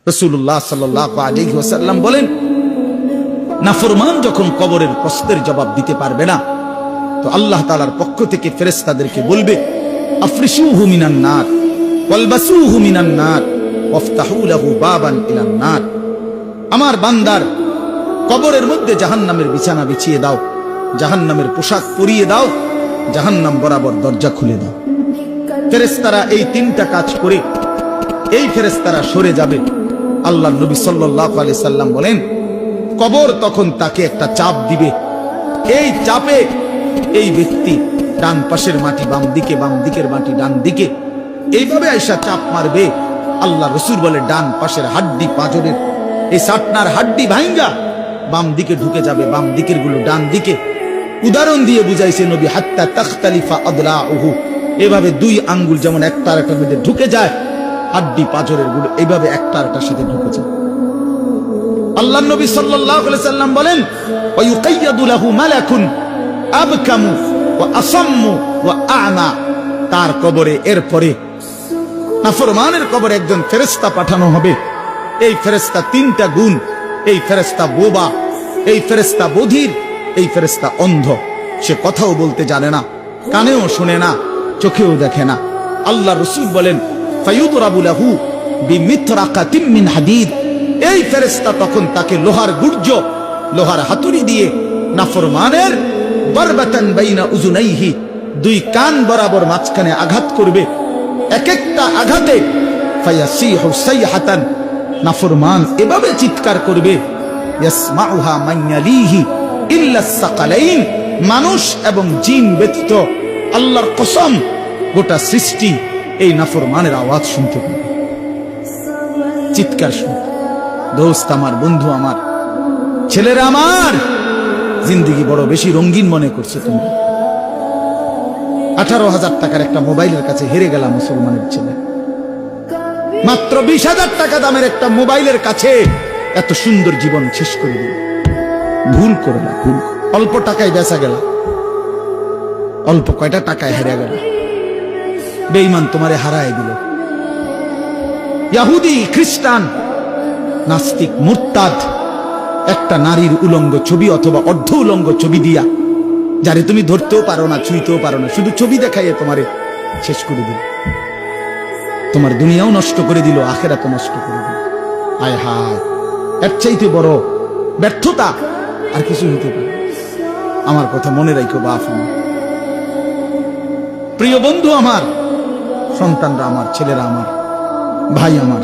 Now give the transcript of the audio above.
রাসূলুল্লাহ সাল্লাল্লাহু আলাইহি ওয়াসাল্লাম বলেন, নাফরমান যখন কবরের প্রশ্নের জবাব দিতে পারবে না, তো আল্লাহ তাআলার পক্ষ থেকে ফেরেশতাদেরকে বলবে, আফরিশুহু মিনান নার ওয়ালবাসুহু মিনান নার ওয়াফতাহু লাহু বাবান ইলান নার। আমার বান্দার কবরের মধ্যে জাহান্নামের বিছানা বিছিয়ে দাও, জাহান্নামের পোশাক পরিয়ে দাও, জাহান্নাম বরাবর দরজা খুলে দাও। ফেরেশতারা এই তিনটা কাজ করে এই ফেরেশতারা সরে যাবে। আল্লাহর নবী সাল্লাল্লাহু আলাইহি সাল্লাম বলেন, কবর তখন তাকে একটা চাপ দিবে। এই চাপে এই ব্যক্তি ডান পাশের মাটি বাম দিকে, বাম দিকের মাটি ডান দিকে, এইভাবে আইসা চাপ মারবে। আল্লাহ রাসূল বলে, ডান পাশের হাড্ডি পাঁজরের এই সাটনার হাড্ডি ভাঙ্গা বাম দিকে ঢুকে যাবে, বাম দিকের গুলো ডান দিকে। উদাহরণ দিয়ে বুঝাইছে নবী, হাত্তা তাখতালিফা আদলাউহু, এভাবে দুই আঙ্গুল যেমন একটা আরেকটার মধ্যে ঢুকে যায়, হাড্ডি পাঁজরের গুলো এইভাবে একটা আরেকটার সাথে ঢুকে যায়। আল্লাহর নবী সাল্লাল্লাহু আলাইহি সাল্লাম বলেন, ওয়া ইউকাইয়াদু লাহু মালাকুন আবকামু ওয়া আসাম্মু ওয়া আ'মা। তার কবরে এরপরে নাফরমানের কবরে একজন ফেরেশতা পাঠানো হবে। এই ফেরেশতা তিনটা গুণ, এই ফেরেশতা বোবা, এই ফেরেশতা বধির, এই ফেরেশতা অন্ধ। সে কথাও বলতে জানে না, কানেও শুনে না, চোখেও দেখে না। আল্লাহ রাসূল বলেন, ফায়ুদরাবু লাহু বিমিতরাকাতিন মিন হাদিদ। এই ফেরেশতা তখন তাকে লোহার গুর্জ, লোহার হাতুড়ি দিয়ে নাফরমানের বারবাতান বাইনা উযুনাইহি, দুই কান বরাবর মাঝখানে আঘাত করবে। এক একটা আঘাতে ফায়াসিহু সাইহাতান, নাফরমান এভাবে চিৎকার করবে, ইয়াসমাউহা মান ইয়ালিহি ইল্লা সাকালাইন, মানুষ এবং জিন ব্যতীত আল্লাহর কসম গোটা সৃষ্টি এই নাফরমানের আওয়াজ শুনতে পাবে, চিৎকার শুনতে। দোস্ত আমার, বন্ধু আমার, ছেলেরা আমার, জিন্দেগি বড় বেশি রঙিন মনে করছো তুমি। 18,000 টাকার একটা মোবাইলের কাছে হেরে গেলাম মুসলমানের ছেলে। মাত্র 20,000 টাকা দামের একটা মোবাইলের কাছে এত সুন্দর জীবন শেষ করে দিল। ভুল করলাম, ভুল। অল্প টাকায় বেচা গেল, অল্প কয়টা টাকায় হেরে গেল। বেঈমান তোমারে হারায় দিল। ইহুদি, খ্রিস্টান, নাস্তিক, মুরতাদ একটা নারীর উলঙ্গ ছবি অথবা অর্ধ উলঙ্গ ছবি দিয়া, যারে তুমি ধরতেও পারো না, ছুঁইতেও পারো না, শুধু ছবি দেখাইয়ে তোমারে শেষ করে দিল। তোমার দুনিয়াও নষ্ট করে দিল, আখিরাতও নষ্ট করে দিল। হায় হায়, এর চাইতে বড় ব্যর্থতা আর কিছু হইতে পারে। আমার কথা মনে রাখো বাপ আমার, প্রিয় বন্ধু আমার, সন্তানরা আমার, ছেলেরা আমার, ভাই আমার।